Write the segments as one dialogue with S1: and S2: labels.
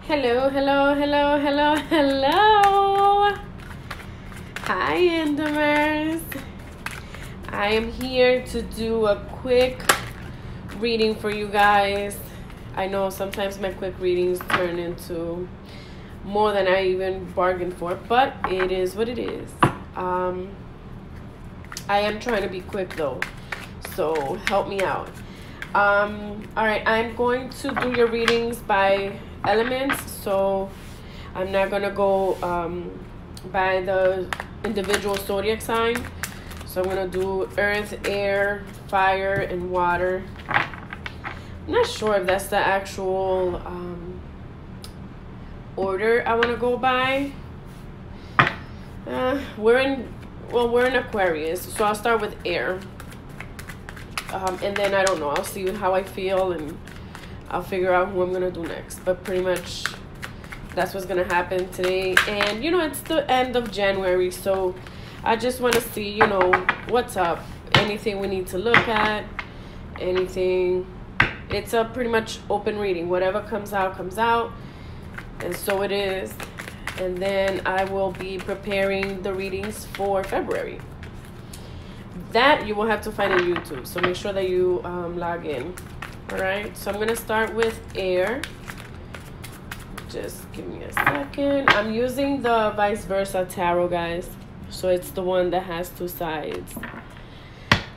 S1: Hello, hello, hello, hello, hello. Hi, Endemers. I am here to do a quick reading for you guys. I know sometimes my quick readings turn into more than I even bargained for, but it is what it is. I am trying to be quick though, so help me out. All right, I'm going to do your readings by elements, so I'm not gonna go by the individual zodiac sign. So I'm gonna do earth, air, fire, and water. I'm not sure if that's the actual order I want to go by. We're in Aquarius, so I'll start with air. And then I don't know, I'll see how I feel and I'll figure out who I'm gonna do next. But pretty much that's what's gonna happen today. And you know, it's the end of January, so I just want to see, you know, what's up, anything we need to look at, anything. It's a pretty much open reading. Whatever comes out, and so it is. And then I will be preparing the readings for February. That you will have to find on YouTube, so make sure that you log in. All right, so I'm gonna start with air. Just give me a second. I'm using the vice versa tarot, guys, so it's the one that has two sides,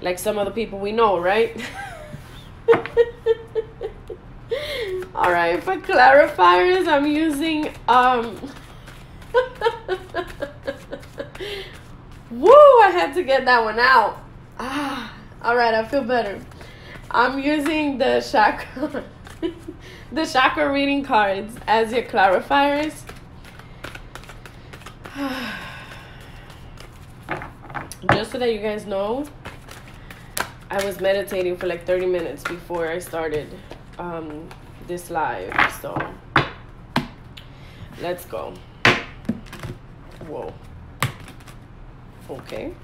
S1: like some of the people we know, right? All right, for clarifiers, I'm using woo, I had to get that one out. All right, I feel better. I'm using the chakra the chakra reading cards as your clarifiers. Just so that you guys know, I was meditating for like 30 minutes before I started this live, so let's go. Whoa. Okay.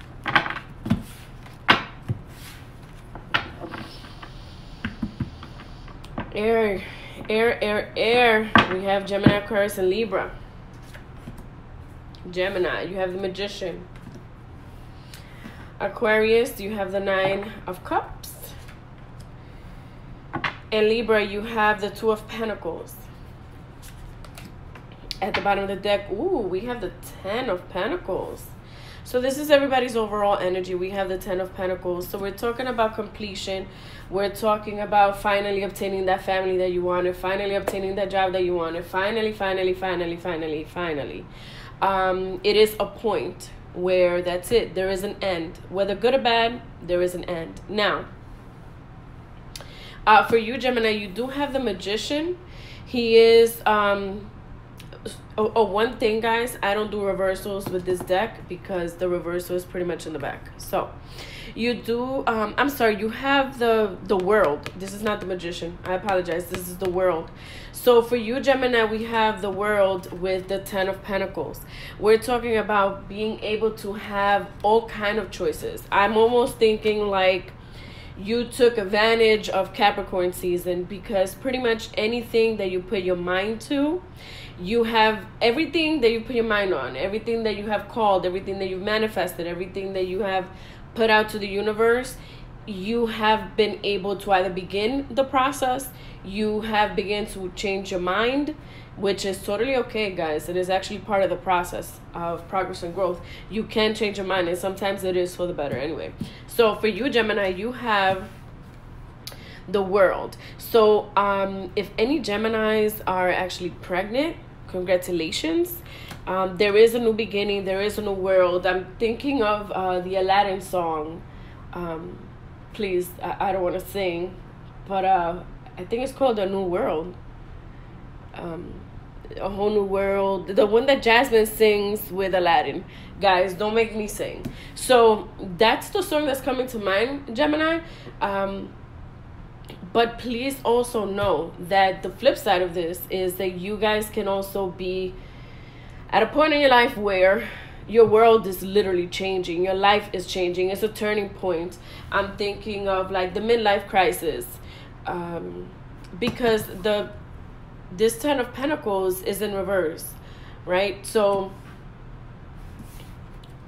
S1: Air. We have Gemini, Aquarius, and Libra. Gemini, you have the Magician. Aquarius, you have the Nine of Cups. And Libra, you have the Two of Pentacles. At the bottom of the deck, ooh, we have the Ten of Pentacles. So this is everybody's overall energy. We have the Ten of Pentacles. So we're talking about completion. We're talking about finally obtaining that family that you wanted, finally obtaining that job that you wanted, finally. It is a point where that's it. There is an end. Whether good or bad, there is an end. Now, for you, Gemini, you do have the Magician. He is... one thing, guys, I don't do reversals with this deck because the reversal is pretty much in the back. So you do I'm sorry, you have the World. This is not the Magician, I apologize. This is the World. So for you, Gemini, we have the World with the Ten of Pentacles. We're talking about being able to have all kind of choices. I'm almost thinking like you took advantage of Capricorn season, because pretty much anything that you put your mind to, you have everything that you put your mind on, everything that you have called, everything that you've manifested, everything that you have put out to the universe, you have been able to either begin the process, you have begun to change your mind, which is totally okay, guys. It is actually part of the process of progress and growth. You can change your mind, and sometimes it is for the better anyway. So for you, Gemini, you have the World. So if any Geminis are actually pregnant, congratulations. There is a new beginning, there is a new world. I'm thinking of the Aladdin song. Please, I don't want to sing, but I think it's called A New World. A Whole New World, the one that Jasmine sings with Aladdin. Guys, don't make me sing. So that's the song that's coming to mind, Gemini. But please also know that the flip side of this is that you guys can also be at a point in your life where your world is literally changing. Your life is changing. It's a turning point. I'm thinking of like the midlife crisis, because this Ten of Pentacles is in reverse, right? So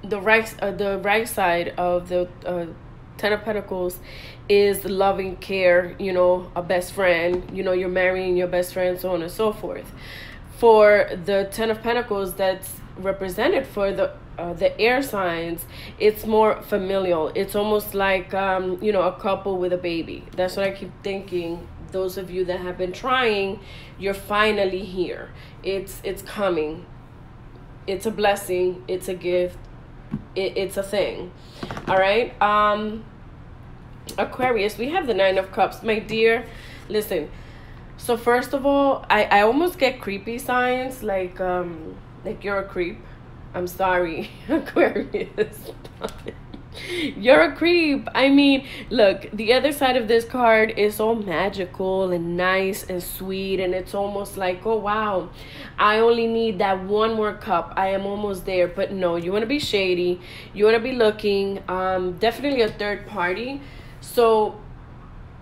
S1: the right side of the Ten of Pentacles is loving care, you know, a best friend, you know, you're marrying your best friend, so on and so forth. For the Ten of Pentacles that's represented for the air signs, it's more familial. It's almost like you know, a couple with a baby. That's what I keep thinking. Those of you that have been trying, you're finally here. It's coming. It's a blessing. It's a gift. It's a thing. All right. Aquarius, we have the Nine of Cups. My dear, listen. So first of all, I almost get creepy signs, like you're a creep. I'm sorry, Aquarius. You're a creep. I mean, look, the other side of this card is all magical and nice and sweet, and it's almost like, oh wow, I only need that one more cup. I am almost there. But no, you want to be shady. You want to be looking. Definitely a third party. So,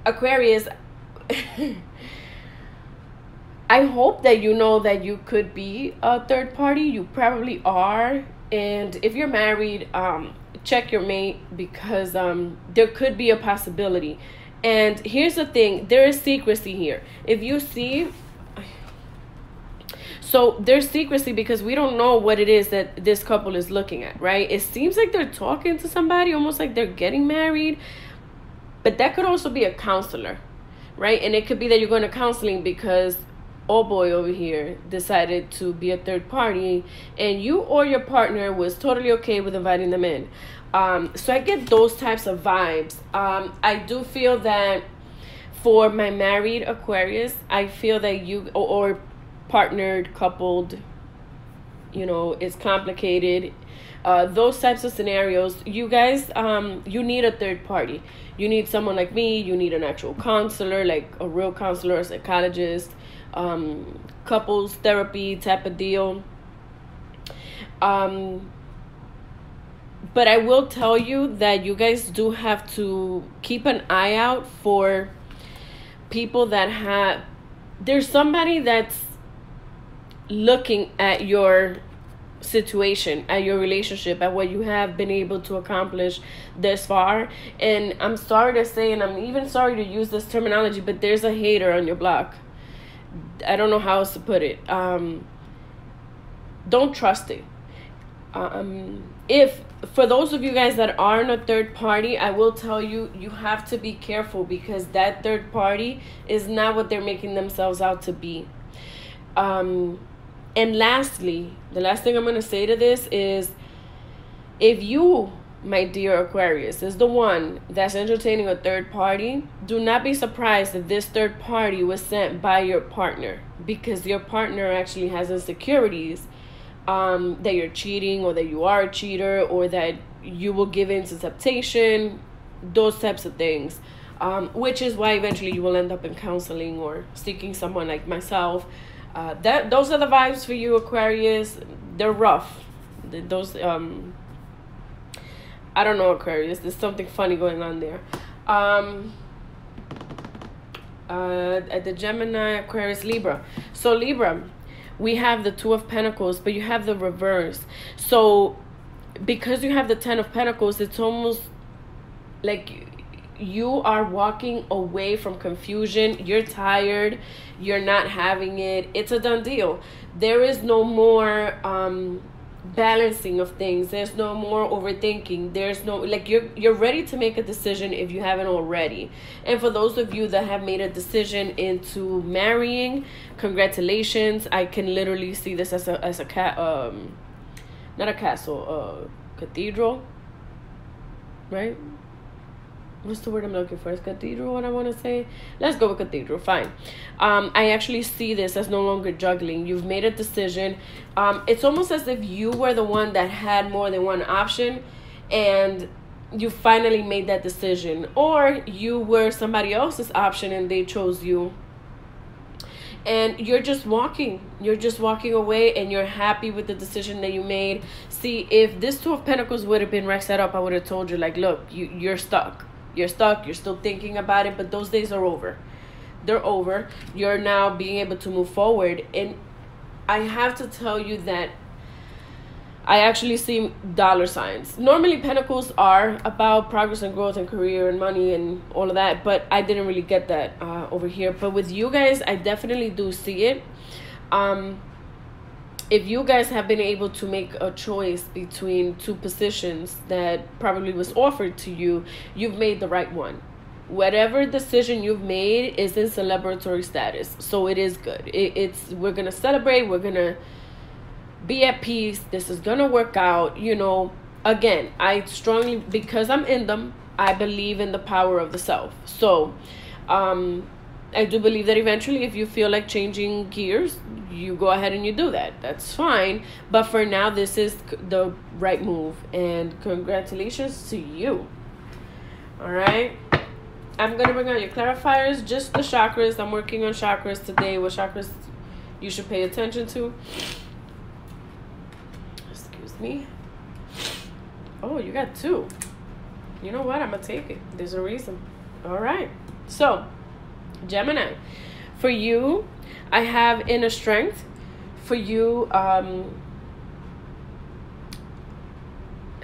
S1: Aquarius, I hope that you know that you could be a third party. You probably are. And if you're married, check your mate, because there could be a possibility. And here's the thing, there is secrecy here. If you see, so there's secrecy because we don't know what it is that this couple is looking at, right? It seems like they're talking to somebody, almost like they're getting married, but that could also be a counselor, right? And it could be that you're going to counseling because oh boy over here decided to be a third party, and you or your partner was totally okay with inviting them in. So I get those types of vibes. I do feel that for my married Aquarius, I feel that you or partnered, coupled, you know, it's complicated. Those types of scenarios, you guys, you need a third party. You need someone like me. You need an actual counselor, like a real counselor, a psychologist, couples therapy type of deal. But I will tell you that you guys do have to keep an eye out for people that have, there's somebody that's looking at your situation, at your relationship, at what you have been able to accomplish this far. And I'm sorry to say, and I'm even sorry to use this terminology, but there's a hater on your block. I don't know how else to put it. Don't trust it. If for those of you guys that are in a third party, I will tell you, you have to be careful, because that third party is not what they're making themselves out to be. And lastly, the last thing I'm going to say to this is, if you, my dear Aquarius, is the one that's entertaining a third party, do not be surprised if this third party was sent by your partner, because your partner actually has insecurities, that you're cheating, or that you are a cheater, or that you will give in to temptation, those types of things, which is why eventually you will end up in counseling or seeking someone like myself. Those are the vibes for you, Aquarius. They're rough. Those I don't know, Aquarius. There's something funny going on there. At the Gemini, Aquarius, Libra. So Libra, we have the Two of Pentacles, but you have the reverse. So because you have the Ten of Pentacles, it's almost like you are walking away from confusion. You're tired. You're not having it. It's a done deal. There is no more balancing of things. There's no more overthinking. There's no, like, you're ready to make a decision if you haven't already. And for those of you that have made a decision into marrying, congratulations. I can literally see this as a not a castle, cathedral, right? What's the word I'm looking for? Is cathedral what I want to say? Let's go with cathedral. Fine. I actually see this as no longer juggling. You've made a decision. It's almost as if you were the one that had more than one option, and you finally made that decision. Or you were somebody else's option and they chose you. And you're just walking. You're just walking away, and you're happy with the decision that you made. See, if this Two of Pentacles would have been right set up, I would have told you, like, look, you're stuck. You're stuck. You're still thinking about it, but those days are over. they're over. You're now being able to move forward. And I have to tell you that I actually see dollar signs. Normally pentacles are about progress and growth and career and money and all of that, but I didn't really get that over here. But with you guys, I definitely do see it. If you guys have been able to make a choice between two positions that probably was offered to you, you've made the right one. Whatever decision you've made is in celebratory status, so it is good. We're gonna celebrate. We're gonna be at peace. This is gonna work out. You know, again, I strongly, because I'm in them, I believe in the power of the self. So I do believe that eventually, if you feel like changing gears, you go ahead and you do that. That's fine. But for now, this is the right move, and congratulations to you. All right, I'm gonna bring out your clarifiers, just the chakras. I'm working on chakras today. What chakras you should pay attention to? Me. Oh, you got two. You know what? I'm gonna take it. There's a reason. All right. So, Gemini, for you, I have inner strength. For you,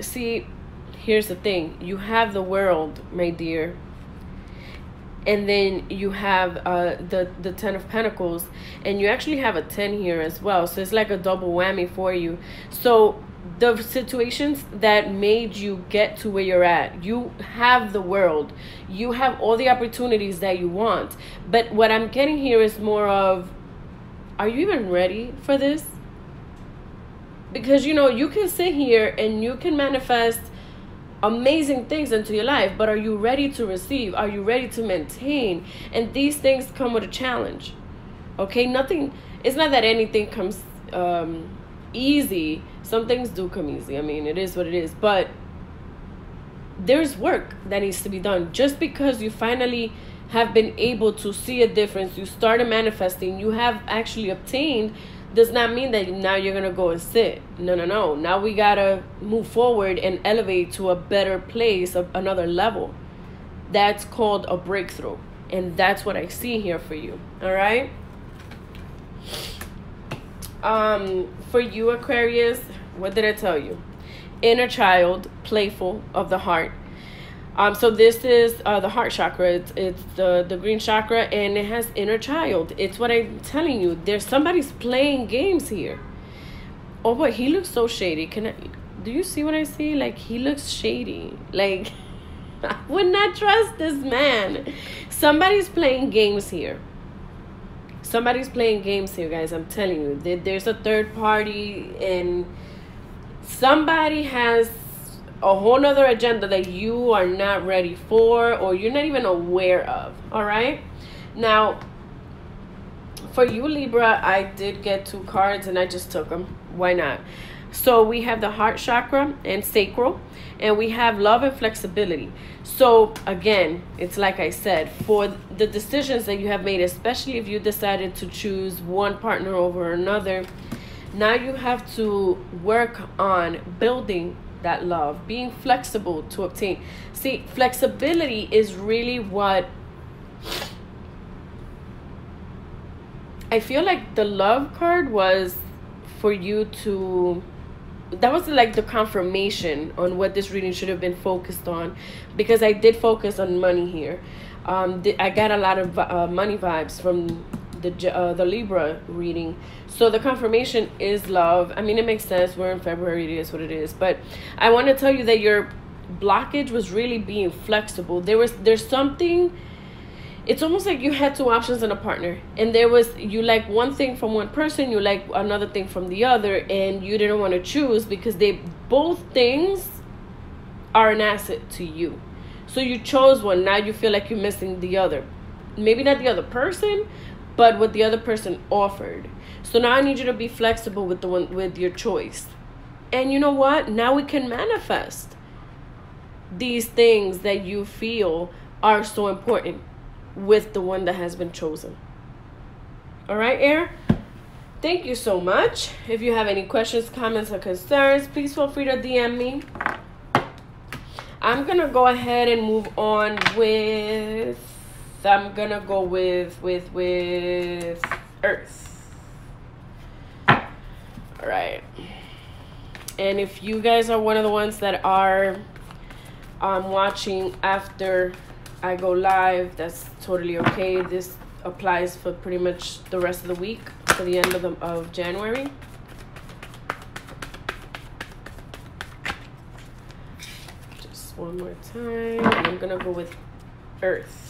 S1: see, here's the thing. You have the world, my dear. And then you have the 10 of Pentacles, and you actually have a 10 here as well. So it's like a double whammy for you. So the situations that made you get to where you're at, you have the world, you have all the opportunities that you want. But what I'm getting here is more of, are you even ready for this? Because, you know, you can sit here and you can manifest amazing things into your life, but are you ready to receive? Are you ready to maintain? And these things come with a challenge. Okay, it's not that anything comes easy. Some things do come easy. I mean, it is what it is, but there's work that needs to be done. Just because you finally have been able to see a difference, you started manifesting, you have actually obtained, does not mean that now you're gonna go and sit. No. Now we gotta move forward and elevate to a better place, of another level. That's called a breakthrough, and that's what I see here for you. All right. For you, Aquarius, what did I tell you? Inner child, playful, of the heart. So this is the heart chakra. It's the green chakra, and it has inner child. It's what I'm telling you. There's somebody's playing games here. Oh boy, he looks so shady. Do you see what I see? Like, he looks shady. Like, I would not trust this man. Somebody's playing games here. Somebody's playing games here, guys. I'm telling you. There's a third party, and somebody has a whole nother agenda that you are not ready for, or you're not even aware of. All right. Now, for you, Libra, I did get 2 cards and I just took them. Why not? So we have the heart chakra and sacral, and we have love and flexibility. So again, it's like I said, for the decisions that you have made, especially if you decided to choose one partner over another, now you have to work on building that love, being flexible to obtain. See, flexibility is really what I feel like the love card was for you to, that was like the confirmation on what this reading should have been focused on, because I did focus on money here. I got a lot of money vibes from the Libra reading. So the confirmation is love. I mean, it makes sense. We're in February. It is what it is. But I want to tell you that your blockage was really being flexible. There's something. It's almost like you had 2 options in a partner, and you like one thing from one person, you like another thing from the other, and you didn't want to choose because both things are an asset to you. So you chose one. Now you feel like you're missing the other. Maybe not the other person, but what the other person offered. So now I need you to be flexible with your choice. And you know what? Now we can manifest these things that you feel are so important with the one that has been chosen. All right, Air? Thank you so much. If you have any questions, comments, or concerns, please feel free to DM me. I'm going to go ahead and move on with I'm gonna go with Earth. All right. And if you guys are one of the ones that are watching after I go live, that's totally okay. This applies for pretty much the rest of the week, for the end of January. Just one more time. And I'm gonna go with Earth.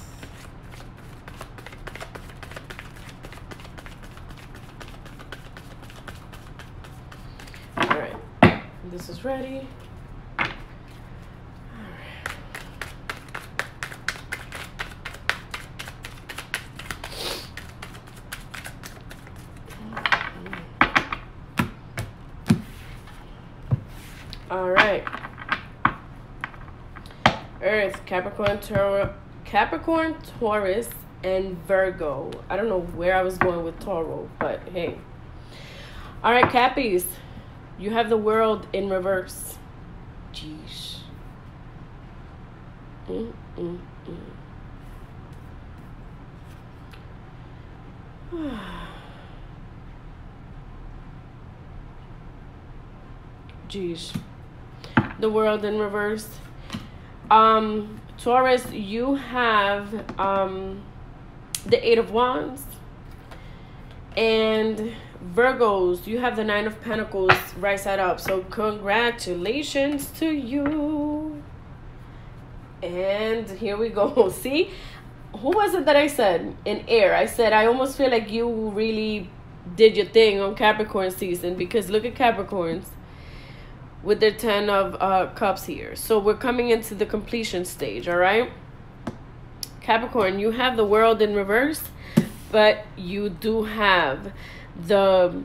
S1: All right, this is ready. All right. Earth, Capricorn, Taurus, and Virgo. I don't know where I was going with Taureau, but hey. All right, Cappies. You have the world in reverse. Jeez. Jeez. The world in reverse. Taurus, you have the Eight of Wands, and Virgos, you have the Nine of Pentacles right side up. So congratulations to you. And here we go. See, who was it that I said in air? I said I almost feel like you really did your thing on Capricorn season, because look at Capricorns with their 10 of cups here. So we're coming into the completion stage, all right? Capricorn, you have the world in reverse, but you do have the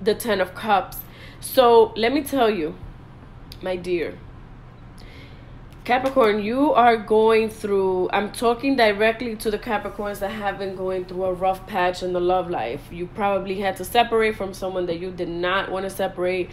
S1: 10 of cups. So let me tell you, my dear Capricorn, you are going through, I'm talking directly to the Capricorns that have been going through a rough patch in the love life. You probably had to separate from someone that you did not want to separate.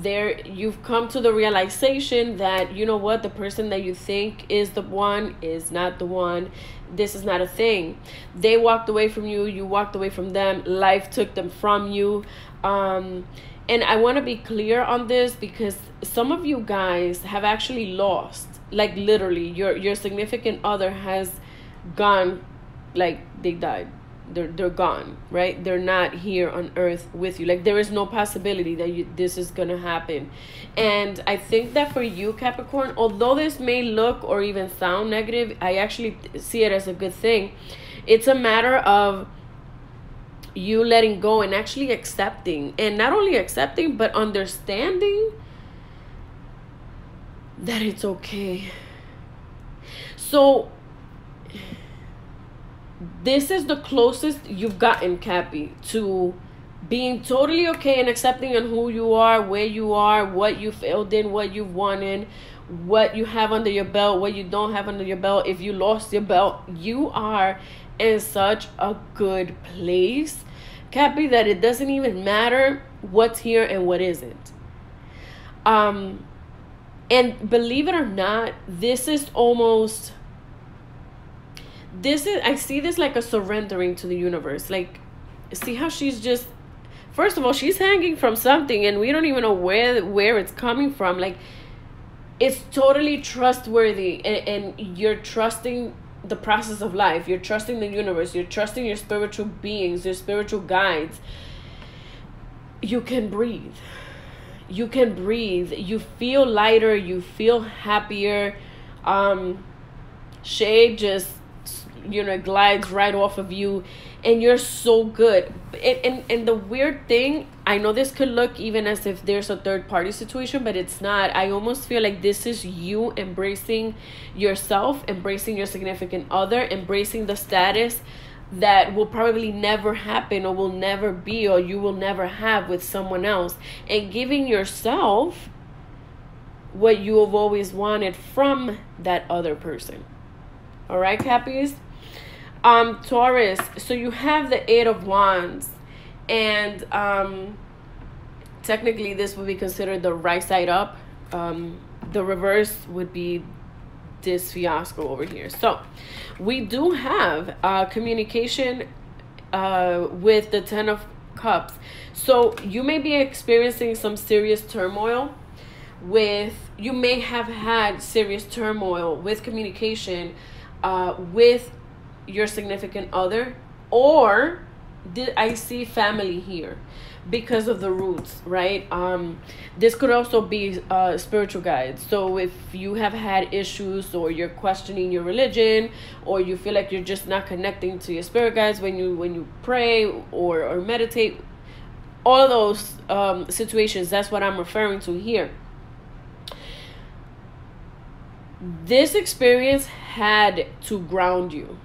S1: You've come to the realization that, you know what, the person that you think is the one is not the one. This is not a thing. They walked away from you. You walked away from them. Life took them from you. And I want to be clear on this, because some of you guys have actually lost, like literally your significant other has gone, like they died. They're gone, right? They're not here on earth with you. Like there is no possibility that this is gonna happen. And I think that for you, Capricorn, although this may look or even sound negative, I actually see it as a good thing. It's a matter of you letting go and actually accepting, and not only accepting but understanding that it's okay. So this is the closest you've gotten, Cappy, to being totally okay and accepting on who you are, where you are, what you failed in, what you wanted, what you have under your belt, what you don't have under your belt. If you lost your belt, you are in such a good place, Cappy, that it doesn't even matter what's here and what isn't. And believe it or not, I see this like a surrendering to the universe. Like, see how she's just, first of all, she's hanging from something and we don't even know where it's coming from. Like, it's totally trustworthy, and you're trusting the process of life. You're trusting the universe. You're trusting your spiritual beings, your spiritual guides. You can breathe. You can breathe. You feel lighter. You feel happier. Shade just, glides right off of you, and you're so good. And the weird thing, I know this could look even as if there's a third party situation, but it's not. I almost feel like this is you embracing yourself, embracing your significant other, embracing the status that will probably never happen or will never be or you will never have with someone else, and giving yourself what you have always wanted from that other person. All right, Cappies? Taurus, so you have the Eight of Wands, and technically this would be considered the right side up. The reverse would be this fiasco over here. So we do have communication with the Ten of Cups. So you may be experiencing some serious turmoil you may have had serious turmoil with communication with your significant other, or I see family here because of the roots, right? This could also be spiritual guides. So if you have had issues, or you're questioning your religion, or you feel like you're just not connecting to your spirit guides when you pray or meditate, all of those situations, that's what I'm referring to here. This experience had to ground you.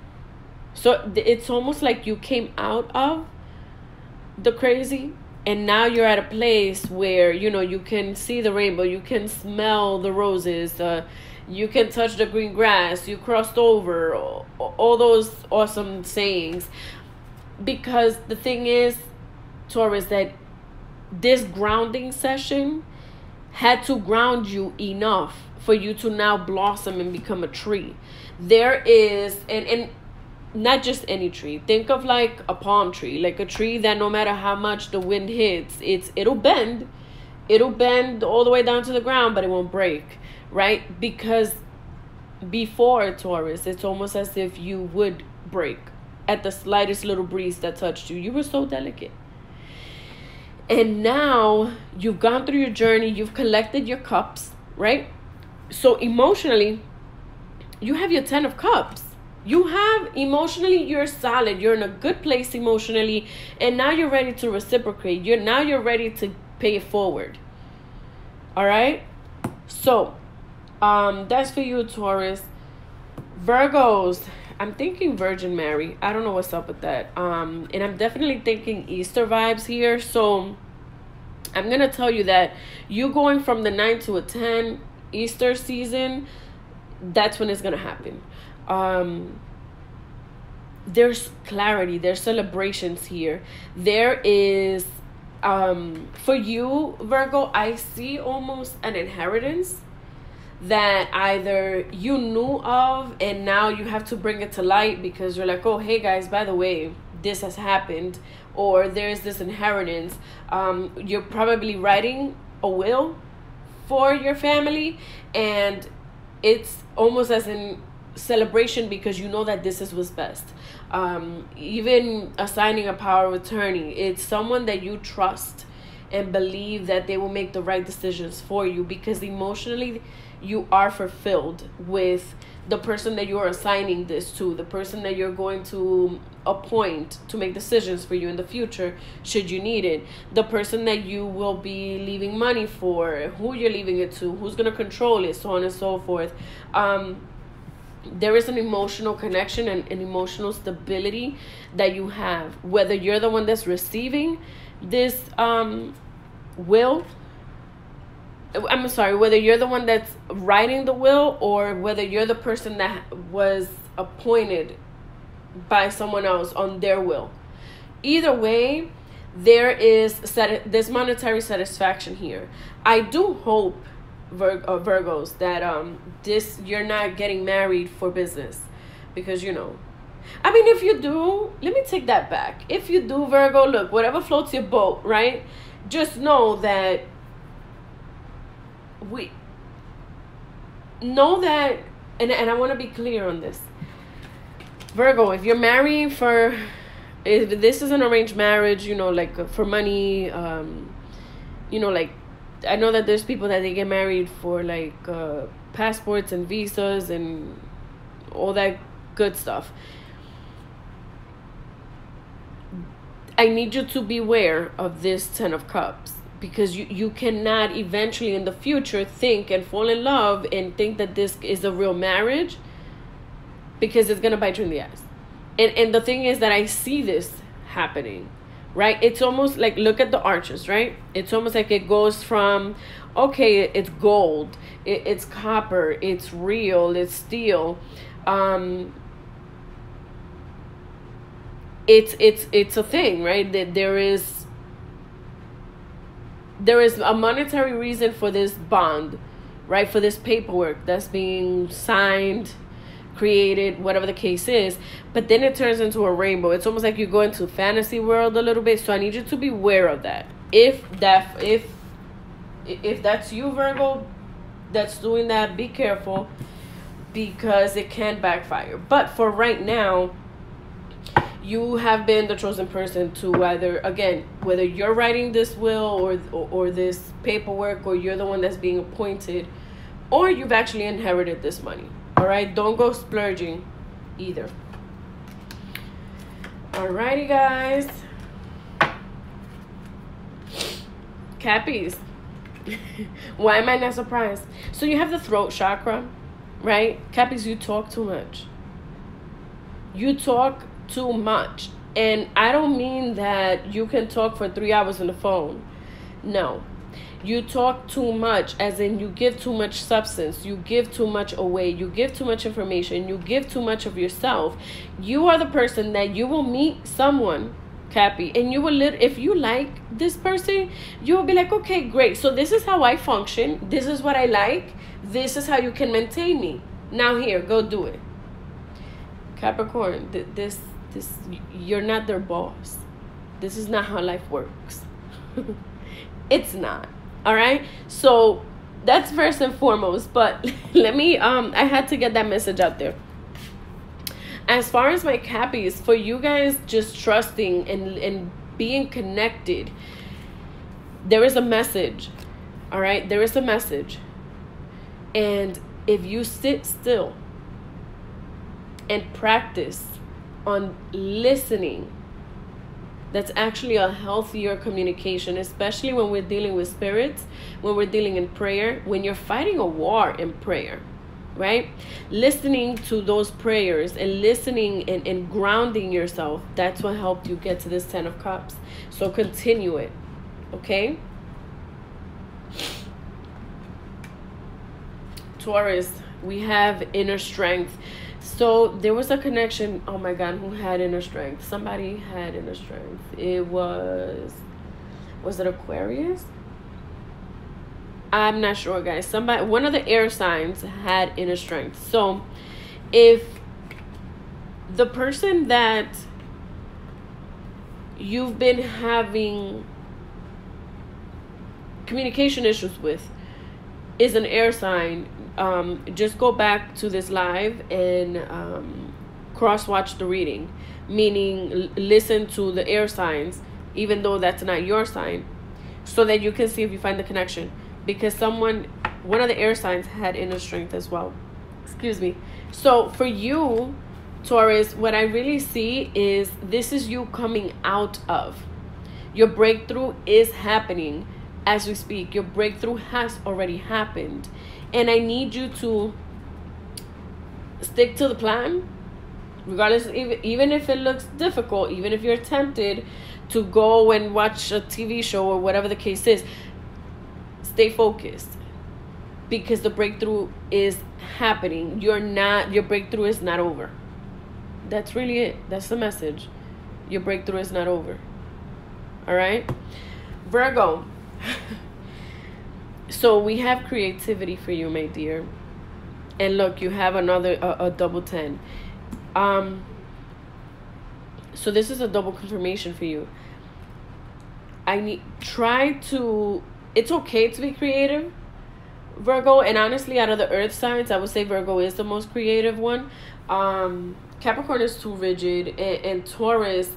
S1: So it's almost like you came out of the crazy, and now you're at a place where, you know, you can see the rainbow, you can smell the roses, you can touch the green grass, you crossed over, all those awesome sayings. Because the thing is, Taurus, that this grounding session had to ground you enough for you to now blossom and become a tree. There is, and not just any tree. Think of like a palm tree, like a tree that no matter how much the wind hits, it'll bend all the way down to the ground, but it won't break, right? Because before, Taurus, it's almost as if you would break at the slightest little breeze that touched you. You were so delicate. And now you've gone through your journey, you've collected your cups, right? So emotionally, you have your 10 of Cups. You have emotionally, you're solid. You're in a good place emotionally. And now you're ready to reciprocate. You're ready to pay it forward. All right. So that's for you, Taurus. Virgos, I'm thinking Virgin Mary. I don't know what's up with that. And I'm definitely thinking Easter vibes here. So I'm going to tell you that you going from the 9 to a 10 Easter season, that's when it's going to happen. There's clarity, there's celebrations here. There is, for you, Virgo, I see almost an inheritance that either you knew of and now you have to bring it to light because you're like, oh, hey guys, by the way, this has happened, or there's this inheritance. You're probably writing a will for your family, and it's almost as in celebration because you know that this is what's best. Even assigning a power of attorney, it's someone that you trust and believe that they will make the right decisions for you, because emotionally you are fulfilled with the person that you're assigning this to, the person that you're going to appoint to make decisions for you in the future should you need it, the person that you will be leaving money for, who you're leaving it to, who's going to control it, so on and so forth. There is an emotional connection and an emotional stability that you have, whether you're the one that's receiving this will, I'm sorry, whether you're the one that's writing the will or whether you're the person that was appointed by someone else on their will. Either way, there is this monetary satisfaction here. I do hope, Virgos, that you're not getting married for business, because you know, I mean, if you do, let me take that back. If you do, Virgo, look, whatever floats your boat, right? Just know that and I want to be clear on this, Virgo, if you're marrying if this is an arranged marriage, you know, like for money, you know, like I know that there's people that they get married for like passports and visas and all that good stuff. I need you to beware of this 10 of Cups, because you cannot eventually in the future think and fall in love and think that this is a real marriage, because it's going to bite you in the ass. And the thing is that I see this happening, right? It's almost like, look at the arches, right? It's almost like it goes from, okay, it's gold, it's copper, it's real, it's steel. It's a thing, right? That there is a monetary reason for this bond, right? For this paperwork that's being signed, created, whatever the case is. But then it turns into a rainbow. It's almost like you go into fantasy world a little bit. So I need you to be aware of that. If that's you, Virgo, that's doing that, be careful, because it can backfire. But for right now, you have been the chosen person to either, again, whether you're writing this will or this paperwork, or you're the one that's being appointed, or you've actually inherited this money. All right, don't go splurging either. Alrighty, guys. Cappies. Why am I not surprised? So you have the throat chakra, right? Cappies, you talk too much. You talk too much. And I don't mean that you can talk for 3 hours on the phone. No. You talk too much, as in you give too much substance. You give too much away. You give too much information. You give too much of yourself. You are the person that you will meet someone, Cappy, and you will if you like this person, you will be like, okay, great. So this is how I function. This is what I like. This is how you can maintain me. Now here, go do it. Capricorn, this you're not their boss. This is not how life works. It's not. All right. So that's first and foremost. But let me, I had to get that message out there. As far as my Cappies, for you guys just trusting and being connected, there is a message. All right. There is a message. And if you sit still and practice on listening, that's actually a healthier communication, especially when we're dealing with spirits, when we're dealing in prayer, when you're fighting a war in prayer, right? Listening to those prayers and listening and grounding yourself, that's what helped you get to this 10 of Cups. So continue it, okay? Taurus, we have inner strength. So there was a connection. Oh my God, who had inner strength? Somebody had inner strength. It was it Aquarius? I'm not sure, guys. One of the air signs had inner strength. So if the person that you've been having communication issues with is an air sign, just go back to this live and cross-watch the reading, meaning listen to the air signs, even though that's not your sign, so that you can see if you find the connection. Because one of the air signs had inner strength as well. Excuse me. So for you, Taurus, what I really see is this is you coming out of. Your breakthrough is happening as we speak. Your breakthrough has already happened. And I need you to stick to the plan, regardless, even if it looks difficult, even if you're tempted to go and watch a TV show or whatever the case is. Stay focused, because the breakthrough is happening. Your breakthrough is not over. That's really it. That's the message. Your breakthrough is not over. All right, Virgo. So we have creativity for you, my dear. And look, you have another a double 10. So this is a double confirmation for you. It's okay to be creative, Virgo. And honestly, out of the earth signs, I would say Virgo is the most creative one. Capricorn is too rigid, and Taurus,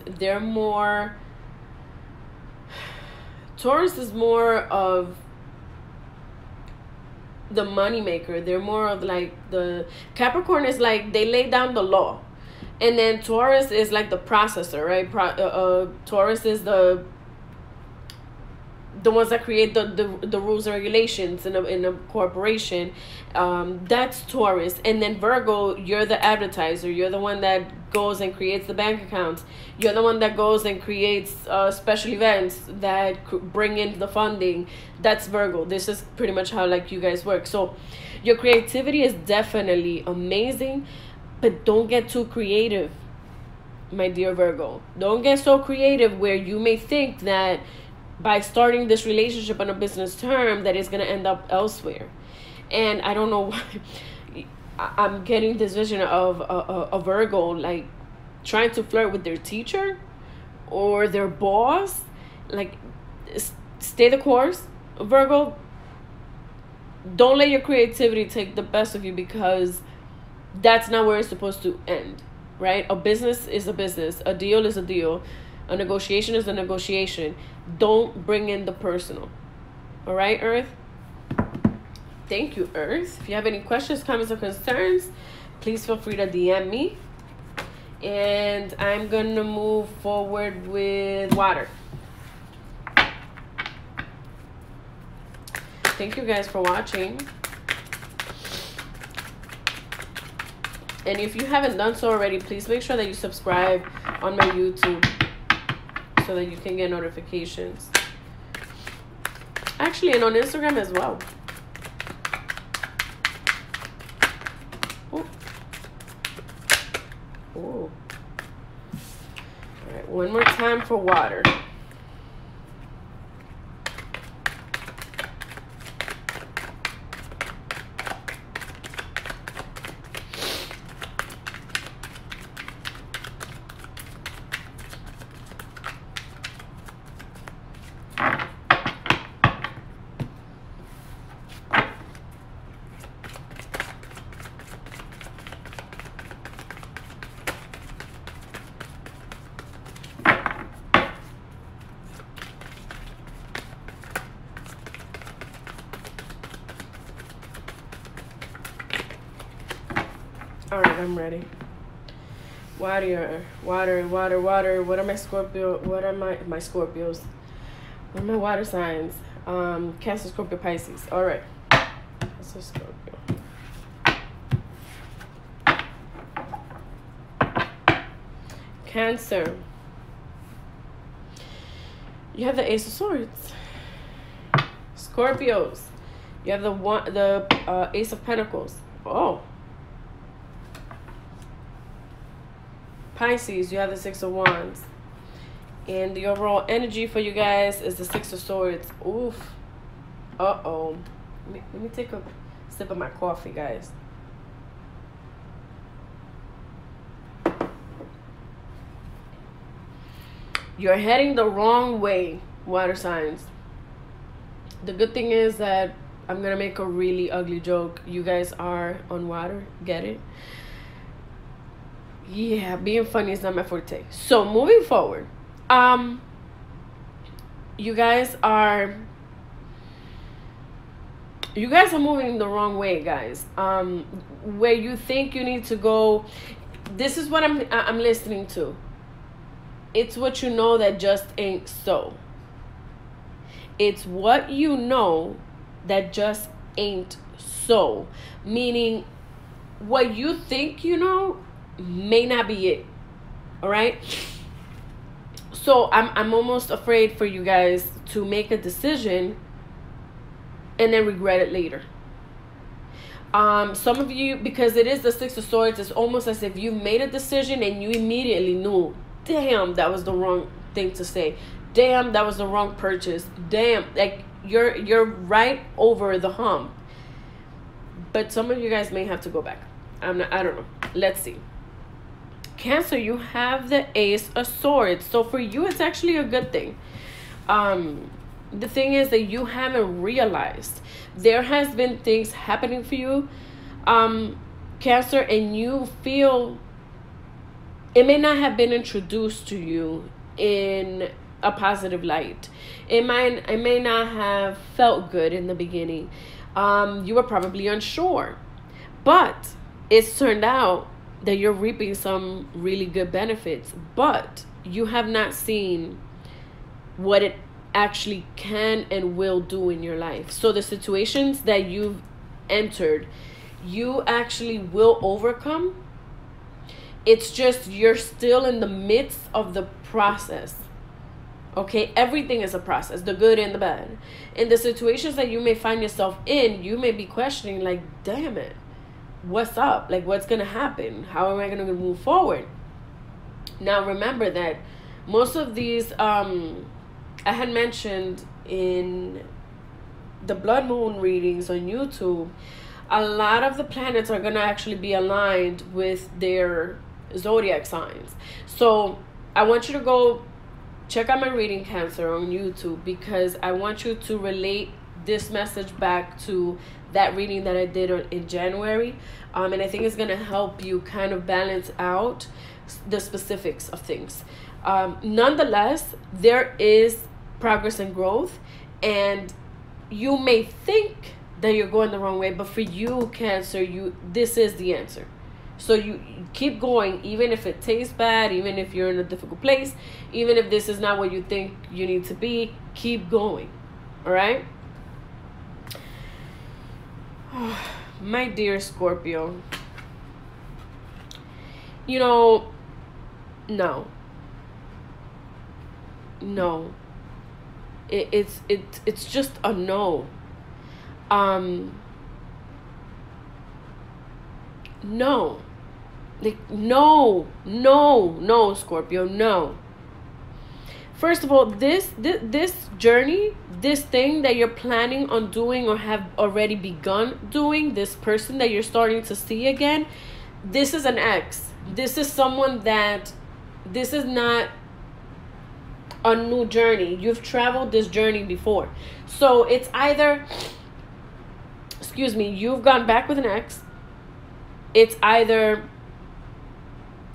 S1: Taurus is more of the money maker. They're more of like the Capricorn is like they lay down the law, and then Taurus is like the processor, right? Taurus is the ones that create the rules and regulations in a corporation. That's Taurus. And then Virgo, you're the advertiser. You're the one that goes and creates the bank accounts. You're the one that goes and creates special events that bring in the funding. That's Virgo. This is pretty much how like you guys work. So your creativity is definitely amazing, but don't get too creative, my dear Virgo. Don't get so creative where you may think that by starting this relationship on a business term that is going to end up elsewhere. And I don't know why I'm getting this vision of a Virgo like trying to flirt with their teacher or their boss. Like, stay the course, Virgo. Don't let your creativity take the best of you, because that's not where it's supposed to end, right? A business is a business. A deal is a deal. A negotiation is a negotiation. Don't bring in the personal. All right, Earth? Thank you, Earth. If you have any questions, comments, or concerns, please feel free to DM me. And I'm going to move forward with water. Thank you guys for watching. And if you haven't done so already, please make sure that you subscribe on my YouTube so that you can get notifications. Actually, and on Instagram as well. Oh. Oh. All right, one more time for water. All right, I'm ready. Water. What are my Scorpio? What are my Scorpios? What are my water signs? Cancer, Scorpio, Pisces. All right. Cancer, Scorpio. Cancer. You have the Ace of Swords. Scorpios. You have the Ace of Pentacles. Oh. Pisces, you have the Six of Wands. And the overall energy for you guys is the Six of Swords. Oof. Uh-oh. Let me take a sip of my coffee, guys. You're heading the wrong way, water signs. The good thing is that I'm going to make a really ugly joke. You guys are on water. Get it? Yeah, being funny is not my forte. So moving forward, you guys are moving the wrong way, guys. Where you think you need to go, this is what I'm listening to. It's what you know that just ain't so. It's what you know that just ain't so. Meaning, what you think you know may not be it. All right, so I'm almost afraid for you guys to make a decision and then regret it later. Some of you, because it is the Six of Swords, it's almost as if you made a decision and you immediately knew, damn, that was the wrong thing to say, damn, that was the wrong purchase, damn, like you're right over the hump. But some of you guys may have to go back. I don't know. Let's see. Cancer, you have the Ace of Swords. So for you, it's actually a good thing. The thing is that you haven't realized there has been things happening for you, Cancer, and you feel it may not have been introduced to you in a positive light. It may not have felt good in the beginning. You were probably unsure, but it's turned out that you're reaping some really good benefits, but you have not seen what it actually can and will do in your life. So the situations that you've entered, you actually will overcome. It's just you're still in the midst of the process. Okay, everything is a process, the good and the bad. In the situations that you may find yourself in, you may be questioning, like, damn it, what's up? Like, what's gonna happen? How am I gonna move forward? Now remember that most of these I had mentioned in the blood moon readings on YouTube, a lot of the planets are going to actually be aligned with their zodiac signs. So I want you to go check out my reading, Cancer, on YouTube, because I want you to relate this message back to that reading that I did in January. And I think it's going to help you kind of balance out the specifics of things. Nonetheless, there is progress and growth, and you may think that you're going the wrong way, but for you, Cancer, this is the answer. So you keep going, even if it tastes bad, even if you're in a difficult place, even if this is not what you think you need to be, keep going. All right? My dear Scorpio, no. It's just a no. No. Like, no, Scorpio, no. First of all, this journey, this thing that you're planning on doing or have already begun doing, this person that you're starting to see again, this is an ex. This is someone this is not a new journey. You've traveled this journey before. So it's either, you've gone back with an ex. It's either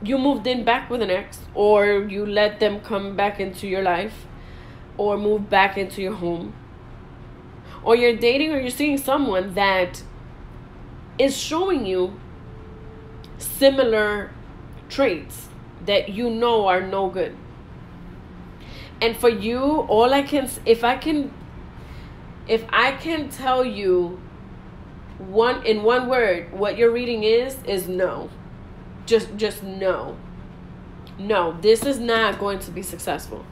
S1: you moved in back with an ex, or you let them come back into your life, or move back into your home, or you're dating or you're seeing someone that is showing you similar traits that are no good. And for you, if I can tell you in one word what your reading is no. Just no. No, this is not going to be successful.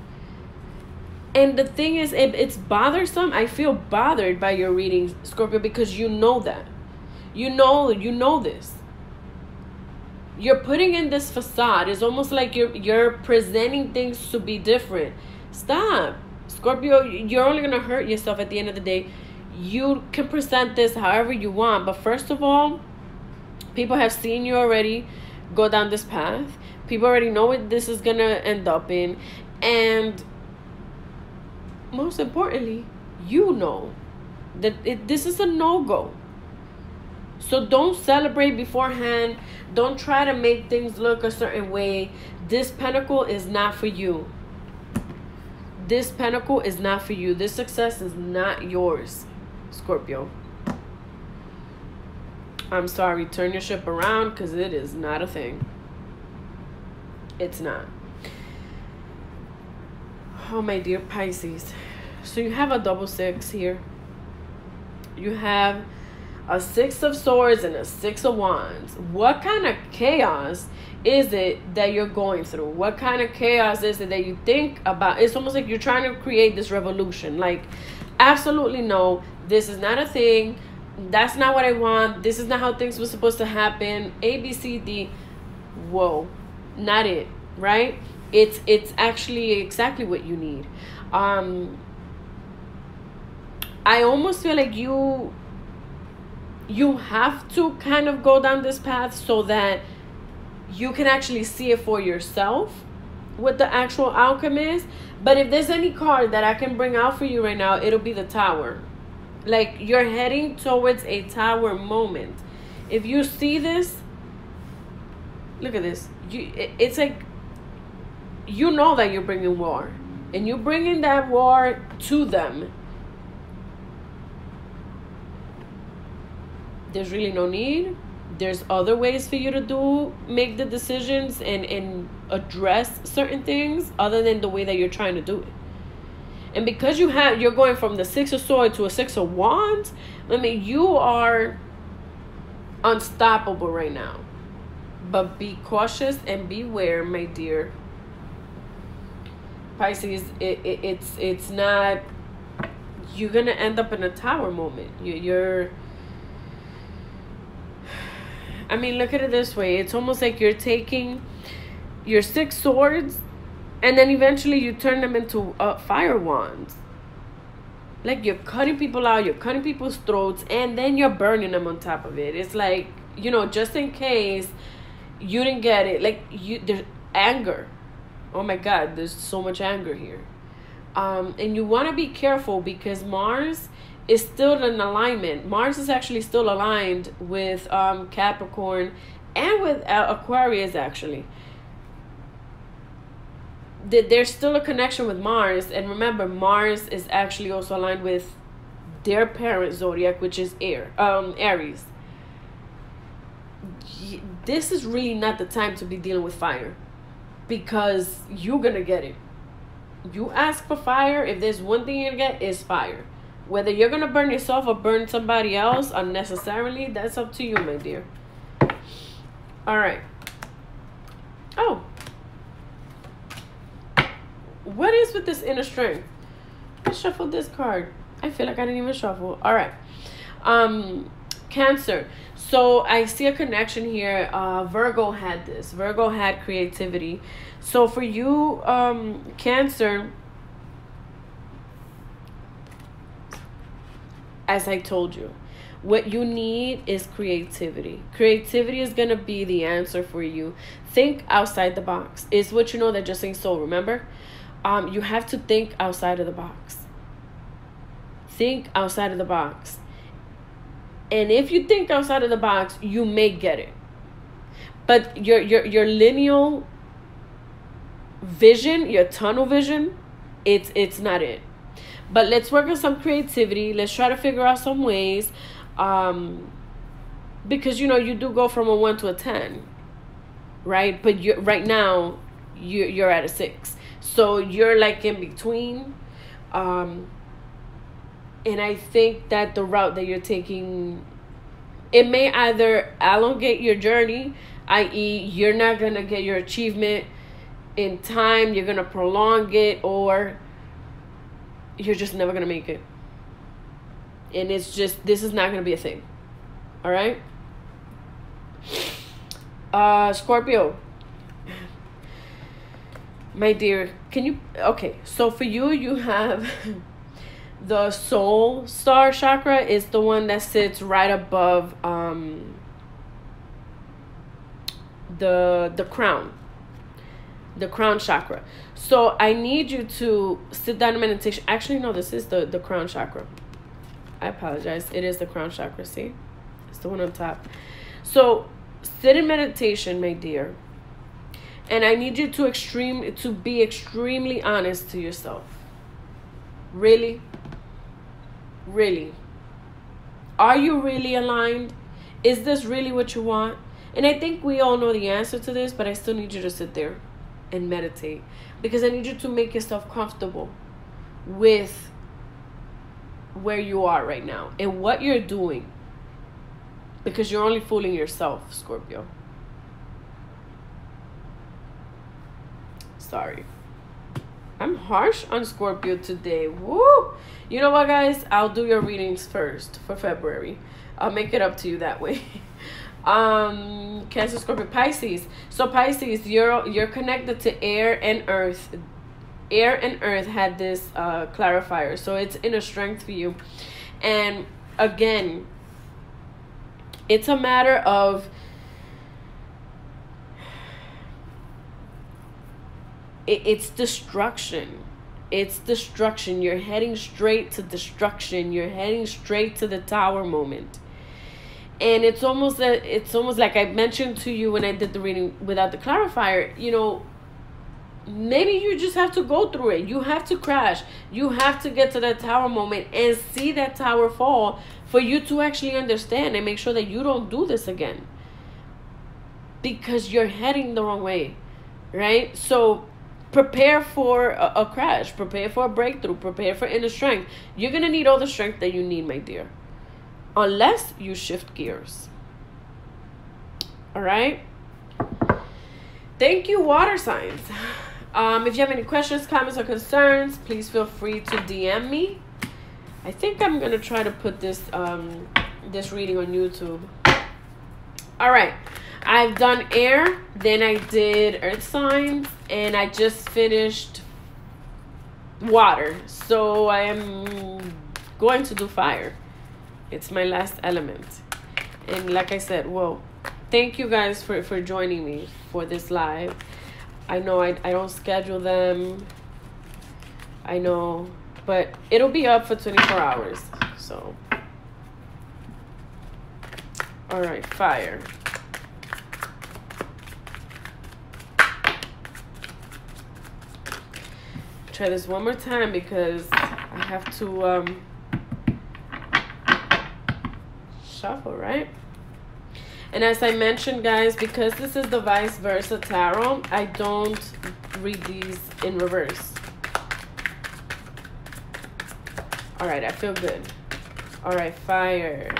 S1: And the thing is, it's bothersome. I feel bothered by your reading, Scorpio, because you know that. You know this. You're putting in this facade. It's almost like you're presenting things to be different. Stop. Scorpio, you're only going to hurt yourself at the end of the day. You can present this however you want, but first of all, people have seen you already go down this path. People already know what this is gonna end up in, and most importantly, you know that this is a no-go. So don't celebrate beforehand. Don't try to make things look a certain way. This pentacle is not for you. This pentacle is not for you. This success is not yours, Scorpio. I'm sorry, turn your ship around, because it is not a thing. It's not. Oh, my dear Pisces. So you have a double 6 here. You have a 6 of Swords and a 6 of Wands. What kind of chaos is it that you're going through? What kind of chaos is it that you think about? It's almost like you're trying to create this revolution. Like, absolutely no, this is not a thing. That's not what I want. This is not how things were supposed to happen. A, B, C, D. Whoa. Not it. Right? It's actually exactly what you need. I almost feel like you have to kind of go down this path so that you can actually see it for yourself what the actual outcome is. But if there's any card that I can bring out for you right now, it'll be the Tower. Like, you're heading towards a Tower moment. If you see this, look at this. It's like, you know that you're bringing war. And you're bringing that war to them. There's really no need. There's other ways for you to make the decisions and address certain things other than the way that you're trying to do it. And because you're going from the 6 of Swords to a 6 of Wands, you are unstoppable right now. But be cautious and beware, my dear Pisces. It's not, you're gonna end up in a Tower moment. Look at it this way. It's almost like you're taking your 6 swords and then eventually you turn them into fire wands. Like, you're cutting people out, you're cutting people's throats, and then you're burning them on top of it. It's like, you know, just in case you didn't get it. Like, there's anger. Oh my God, there's so much anger here. And you want to be careful because Mars is still in alignment. Mars is actually still aligned with Capricorn and with Aquarius, actually. There's still a connection with Mars. And remember, Mars is actually also aligned with their parent zodiac, which is Aries. This is really not the time to be dealing with fire, because you're going to get it. You ask for fire, if there's one thing you're going to get, is fire. Whether you're going to burn yourself or burn somebody else unnecessarily, that's up to you, my dear. All right. Oh. What is with this inner strength? I shuffled this card. I feel like I didn't even shuffle. All right. Cancer. So I see a connection here. Virgo had this. Virgo had creativity. So for you, Cancer, as I told you, what you need is creativity. Creativity is going to be the answer for you. Think outside the box. It's what you know that just ain't so, remember? You have to think outside of the box. Think outside of the box. And if you think outside of the box, you may get it. But your lineal vision, your tunnel vision, it's not it. But let's work on some creativity. Let's try to figure out some ways. Because, you know, you do go from a 1 to a 10. Right? But right now, you're at a 6. So you're like in between. And I think that the route that you're taking, it may either elongate your journey, i.e. you're not going to get your achievement in time, you're going to prolong it, or you're just never going to make it. And it's just, this is not going to be a thing. All right? Scorpio. My dear, can you, okay, so for you, you have the soul star chakra is the one that sits right above the crown chakra. So I need you to sit down in meditation. Actually, no, this is the crown chakra. I apologize. It is the crown chakra, see? It's the one on top. So sit in meditation, my dear. And I need you to be extremely honest to yourself. Really? Really? Are you really aligned? Is this really what you want? And I think we all know the answer to this, but I still need you to sit there and meditate. Because I need you to make yourself comfortable with where you are right now and what you're doing. Because you're only fooling yourself, Scorpio. Sorry. I'm harsh on Scorpio today. Woo! You know what, guys? I'll do your readings first for February. I'll make it up to you that way. Cancer, Scorpio, Pisces. So Pisces, you're connected to air and earth. Air and earth had this clarifier. So it's inner strength for you. And again, it's a matter of it's destruction. It's destruction. You're heading straight to destruction. You're heading straight to the tower moment. And it's almost like I mentioned to you when I did the reading without the clarifier, you know, maybe you just have to go through it. You have to crash. You have to get to that tower moment and see that tower fall for you to actually understand and make sure that you don't do this again. Because you're heading the wrong way, right? So prepare for a crash. Prepare for a breakthrough. Prepare for inner strength. You're going to need all the strength that you need, my dear. Unless you shift gears. All right? Thank you, water signs. If you have any questions, comments, or concerns, please feel free to DM me. I think I'm going to try to put this this reading on YouTube. All right. I've done air, then I did earth signs, and I just finished water. So I am going to do fire. It's my last element. And like I said, well, thank you guys for joining me for this live. I know I don't schedule them. I know, but it'll be up for 24 hours. So, all right, fire. Try this one more time because I have to shuffle, right? And as I mentioned, guys, because this is the vice versa tarot, I don't read these in reverse. All right, I feel good. All right, fire.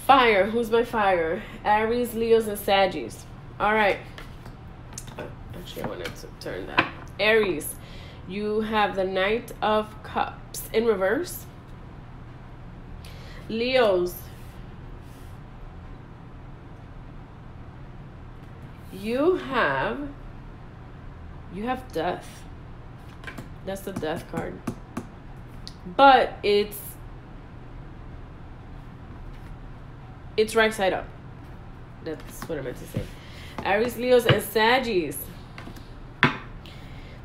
S1: Fire, who's my fire? Aries, Leos, and Saggies. All right. Actually, I wanted to turn that. Aries, you have the Knight of Cups in reverse. Leos, you have Death. That's the Death card. But it's right side up. That's what I meant to say. Aries, Leos, and Saggies.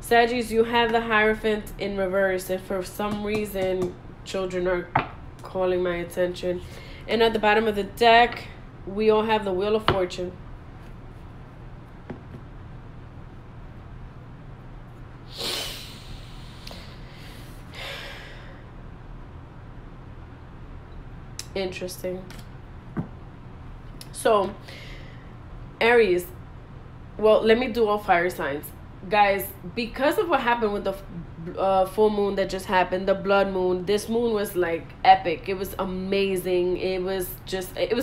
S1: Saggies, you have the Hierophant in reverse. If for some reason children are calling my attention. And at the bottom of the deck, we all have the Wheel of Fortune. Interesting. So, Aries, well, let me do all fire signs. Guys, because of what happened with the full moon that just happened, the blood moon, this moon was like epic. It was amazing. It was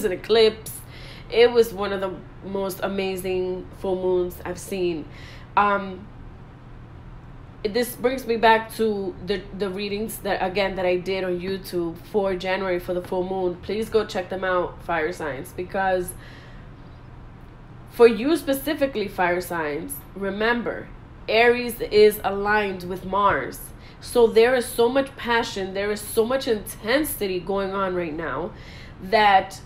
S1: an eclipse. It was one of the most amazing full moons I've seen. This brings me back to the readings that I did on YouTube for January for the full moon. Please go check them out, fire signs, because for you specifically, fire signs, remember, Aries is aligned with Mars. So there is so much passion, there is so much intensity going on right now that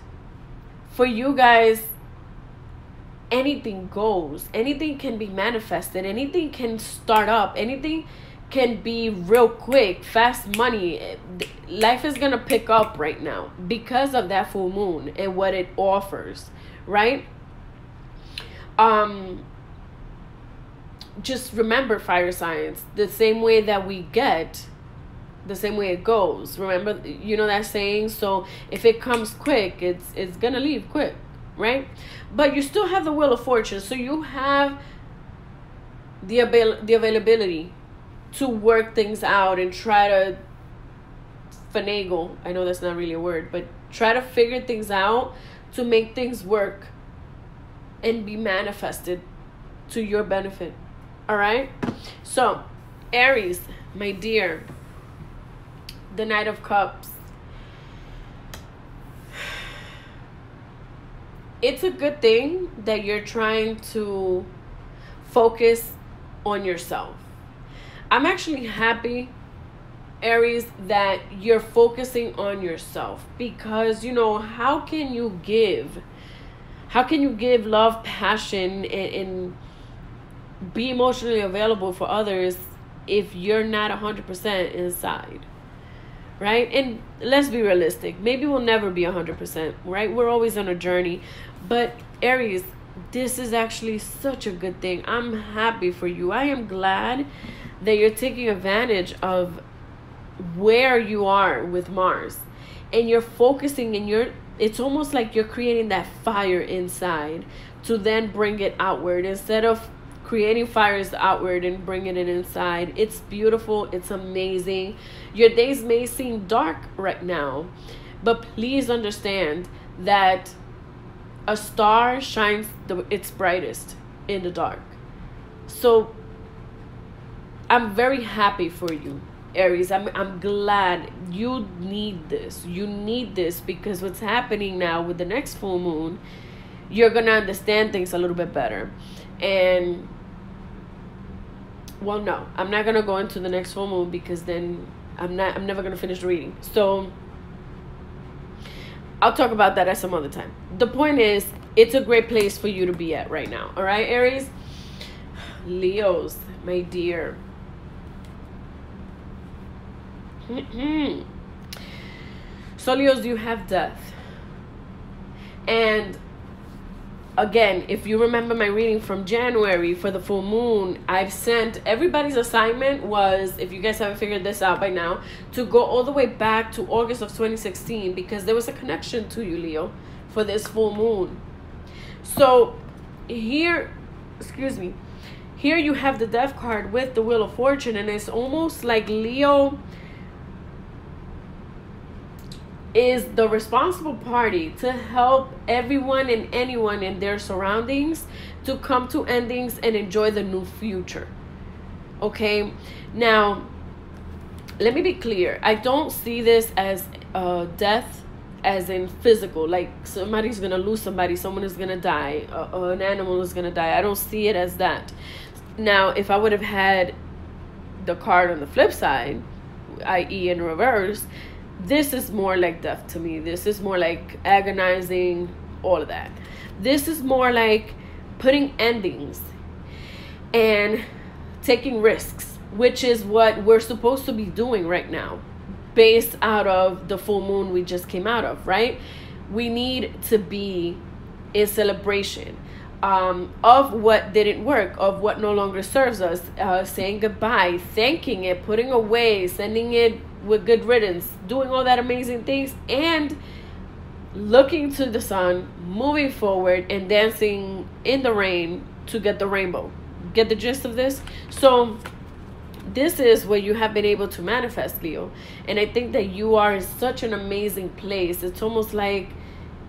S1: for you guys, anything goes. Anything can be manifested. Anything can start up. Anything can be real quick, fast money. Life is going to pick up right now because of that full moon and what it offers, right? Just remember, fire signs, the same way that we get, the same way it goes. Remember, you know that saying? So if it comes quick, it's going to leave quick. Right? But you still have the Wheel of Fortune. So you have the availability to work things out and try to finagle. I know that's not really a word, but try to figure things out to make things work and be manifested to your benefit. All right? So, Aries, my dear, the Knight of Cups. It's a good thing that you're trying to focus on yourself. I'm actually happy, Aries, that you're focusing on yourself, because, you know, how can you give love, passion, and be emotionally available for others if you're not 100% inside? Right? And let's be realistic. Maybe we'll never be 100%, right? We're always on a journey. But Aries, this is actually such a good thing. I'm happy for you. I am glad that you're taking advantage of where you are with Mars. And you're focusing and it's almost like you're creating that fire inside to then bring it outward instead of creating fires outward and bringing it inside. It's beautiful. It's amazing. Your days may seem dark right now, but please understand that a star shines its brightest in the dark. So I'm very happy for you, Aries. I'm glad. You need this. You need this, because what's happening now with the next full moon, you're gonna understand things a little bit better. And well, no, I'm not gonna go into the next full moon, because then I'm never gonna finish reading. So I'll talk about that at some other time. The point is, it's a great place for you to be at right now. All right, Aries? Leos, my dear. So Leos, you have death. And again, if you remember my reading from January for the full moon, I've sent everybody's assignment was, if you guys haven't figured this out by now, to go all the way back to August of 2016, because there was a connection to you, Leo, for this full moon. So here, excuse me, here you have the death card with the Wheel of Fortune, and it's almost like Leo is the responsible party to help everyone and anyone in their surroundings to come to endings and enjoy the new future. Okay, now let me be clear. I don't see this as death as in physical, like somebody's gonna lose somebody, someone is gonna die, an animal is gonna die. I don't see it as that. Now, if I would have had the card on the flip side, i.e. in reverse, this is more like death to me. This is more like agonizing, all of that. This is more like putting endings and taking risks, which is what we're supposed to be doing right now, based out of the full moon we just came out of, right? We need to be in celebration of what didn't work, of what no longer serves us, saying goodbye, thanking it, putting away, sending it with good riddance, doing all that amazing things, and looking to the sun, moving forward, and dancing in the rain to get the rainbow. Get the gist of this? So this is what you have been able to manifest, Leo. And I think that you are in such an amazing place. It's almost like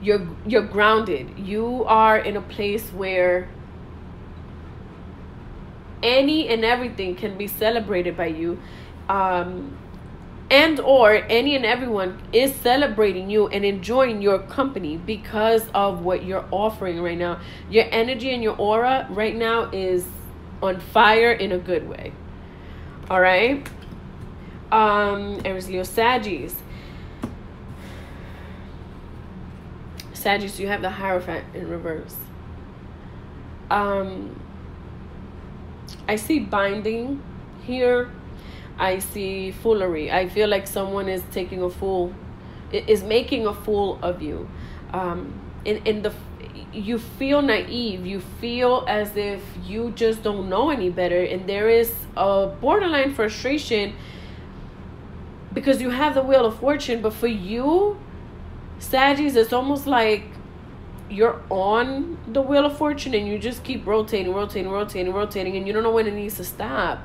S1: you're grounded. You are in a place where any and everything can be celebrated by you. And or any and everyone is celebrating you and enjoying your company because of what you're offering right now. Your energy and your aura right now is on fire in a good way. All right. Aries, Leo, Sagittarius. Sagittarius, you have the Hierophant in reverse. I see binding here. I see foolery. I feel like someone is taking a fool, is making a fool of you. You feel naive. You feel as if you just don't know any better, and there is a borderline frustration because you have the Wheel of Fortune. But for you, Sagittarius, it's almost like you're on the Wheel of Fortune and you just keep rotating, and you don't know when it needs to stop.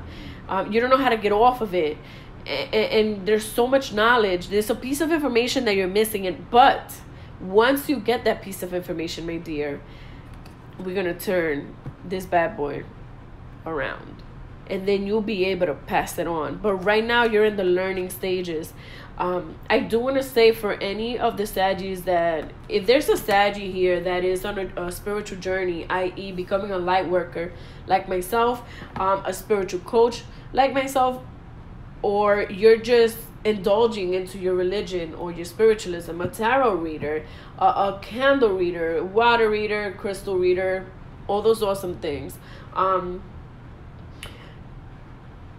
S1: You don't know how to get off of it. And there's so much knowledge. There's a piece of information that you're missing. But once you get that piece of information, my dear, we're going to turn this bad boy around. And then you'll be able to pass it on. But right now, you're in the learning stages. I do want to say for any of the Saggies that if there's a Saggy here that is on a spiritual journey, i.e. becoming a light worker like myself, a spiritual coach like myself, or you're just indulging into your religion or your spiritualism, a tarot reader, a candle reader, water reader, crystal reader, all those awesome things,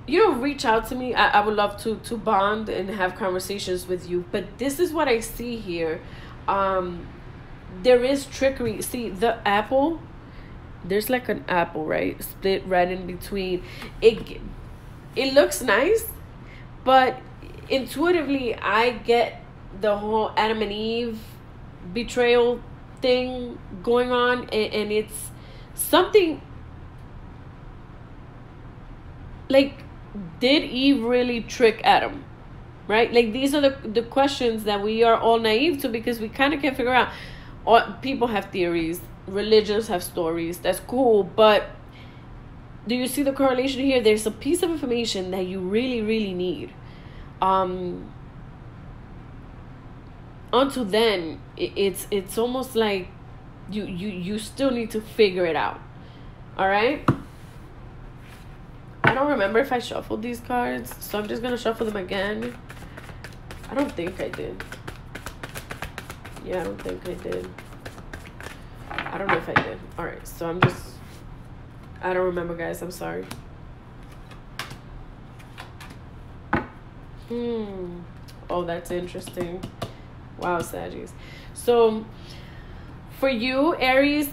S1: reach out to me. I would love to bond and have conversations with you. But this is what I see here. There is trickery. See, the apple, there's like an apple, right? Split right in between. It looks nice, but intuitively, I get the whole Adam and Eve betrayal thing going on. And it's something like, did Eve really trick Adam? Right? Like, these are the questions that we are all naive to because we kind of can't figure out. People have theories. Religions have stories. That's cool. But do you see the correlation here? There's a piece of information that you really, really need. Until then, it's almost like You still need to figure it out. All right. I don't remember if I shuffled these cards, so I'm just gonna shuffle them again. I don't think I did. Yeah, I don't think I did. I don't know if I did. All right, so I don't remember, guys. I'm sorry. Oh, that's interesting. Wow, Saggies. So for you, Aries,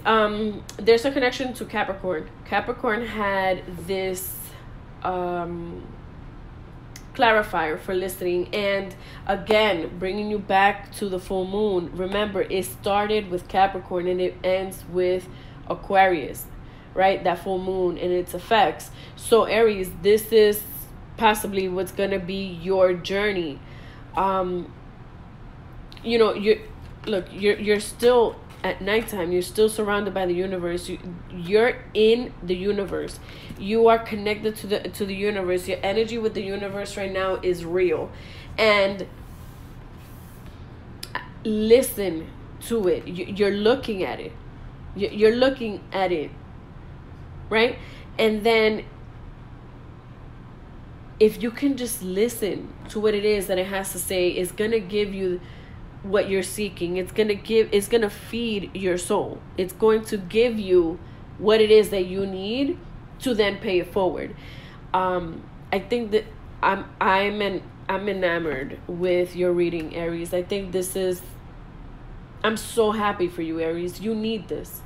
S1: there's a connection to Capricorn. Capricorn had this clarifier for listening, and again, bringing you back to the full moon. Remember, it started with Capricorn and it ends with Aquarius, right? That full moon and its effects. So Aries, this is possibly what's gonna be your journey. You know, you're still at nighttime. You're still surrounded by the universe. You're in the universe. You are connected to the universe. Your energy with the universe right now is real, and listen to it. You're looking at it. You're looking at it, right? And then if you can just listen to what it is that it has to say, it's gonna give you what you're seeking. It's gonna feed your soul. It's going to give you what it is that you need to then pay it forward. I think that I'm enamored with your reading, Aries. I think I'm so happy for you, Aries. You need this.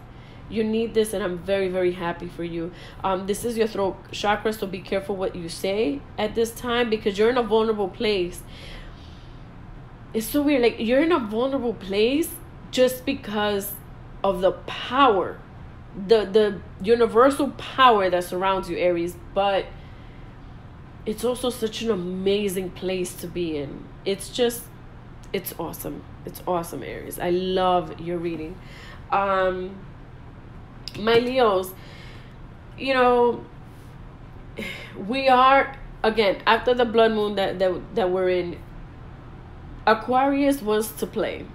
S1: You need this, and I'm very, very happy for you. This is your throat chakra, so be careful what you say at this time, because you're in a vulnerable place. It's so weird. Like, you're in a vulnerable place just because of the power, the universal power that surrounds you, Aries. But it's also such an amazing place to be in. It's awesome. It's awesome, Aries. I love your reading. My Leos, you know, we are, again, after the blood moon that we're in, Aquarius wants to play.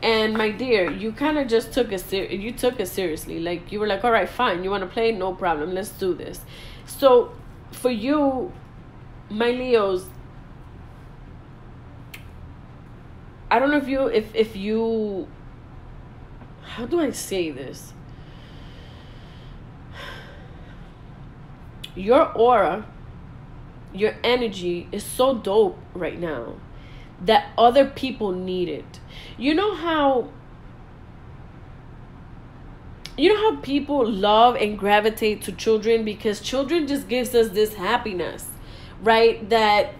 S1: And my dear, you kind of just took it seriously. Like, you were like, all right, fine, you want to play, no problem, let's do this. So for you, my Leos, I don't know if you how do I say this? Your aura, your energy is so dope right now that other people need it. You know how people love and gravitate to children, because children just gives us this happiness, right? That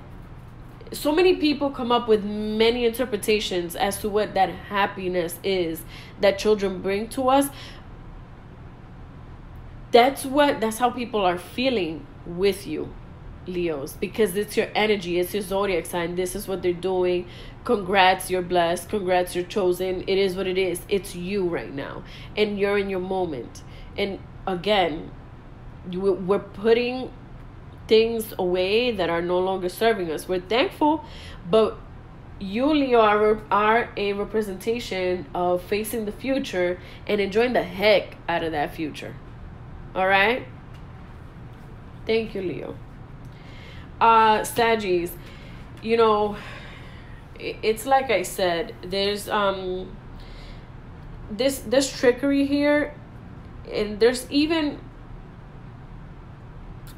S1: so many people come up with many interpretations as to what that happiness is that children bring to us. That's how people are feeling with you, Leos, because it's your energy, it's your zodiac sign. This is what they're doing. Congrats, you're blessed. Congrats, you're chosen. It is what it is. It's you right now, and you're in your moment. And again, we're putting things away that are no longer serving us. We're thankful, but you, Leo, are a representation of facing the future and enjoying the heck out of that future. All right? Thank you, Leo. Saggies, you know, it's like I said, there's this trickery here, and there's even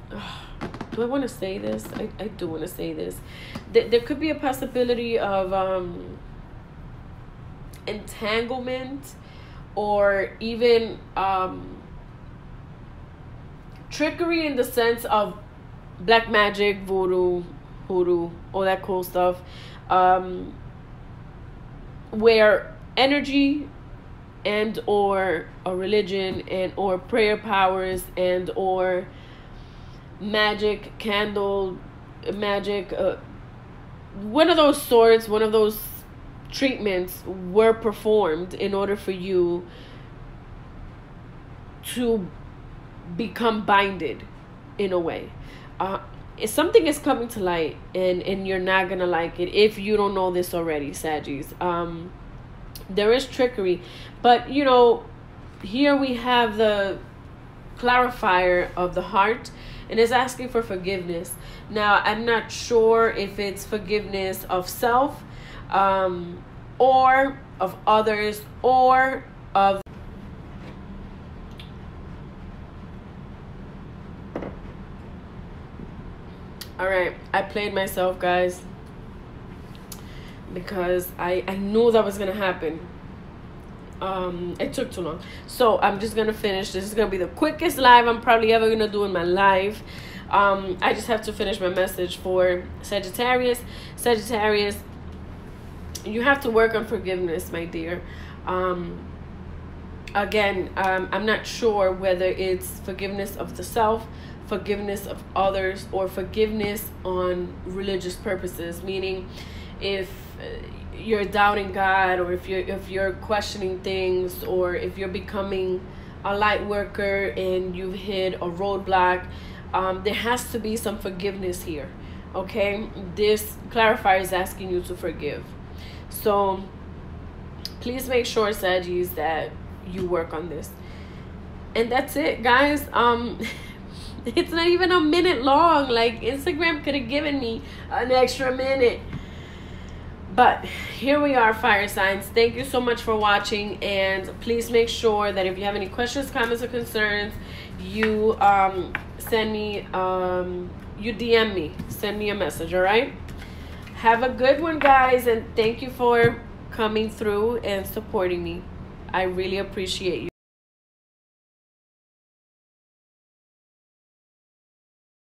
S1: do I want to say this? I do want to say this. There could be a possibility of entanglement, or even trickery in the sense of black magic, voodoo, hoodoo, all that cool stuff, where energy and or a religion and or prayer powers and or magic, candle magic, one of those sorts, one of those treatments were performed in order for you to become binded in a way. If something is coming to light, and you're not gonna like it if you don't know this already, Saggies. There is trickery, but you know, here we have the clarifier of the heart, and it's asking for forgiveness. Now, I'm not sure if it's forgiveness of self, or of others, or of... All right, I played myself, guys, because I knew that was gonna happen. It took too long, so I'm just gonna finish. This is gonna be the quickest live I'm probably ever gonna do in my life. I just have to finish my message for Sagittarius. Sagittarius, you have to work on forgiveness, my dear. Again, I'm not sure whether it's forgiveness of the self, forgiveness of others, or forgiveness on religious purposes, meaning if you're doubting God, or if you're questioning things, or if you're becoming a light worker and you've hit a roadblock, there has to be some forgiveness here. Okay, this clarifier is asking you to forgive. So please make sure, Saggies, that you work on this. And that's it, guys. It's not even a minute long. Like, Instagram could have given me an extra minute. But here we are, fire signs. Thank you so much for watching, and please make sure that if you have any questions, comments, or concerns, you send me you DM me, send me a message. All right, have a good one, guys, and thank you for coming through and supporting me. I really appreciate you.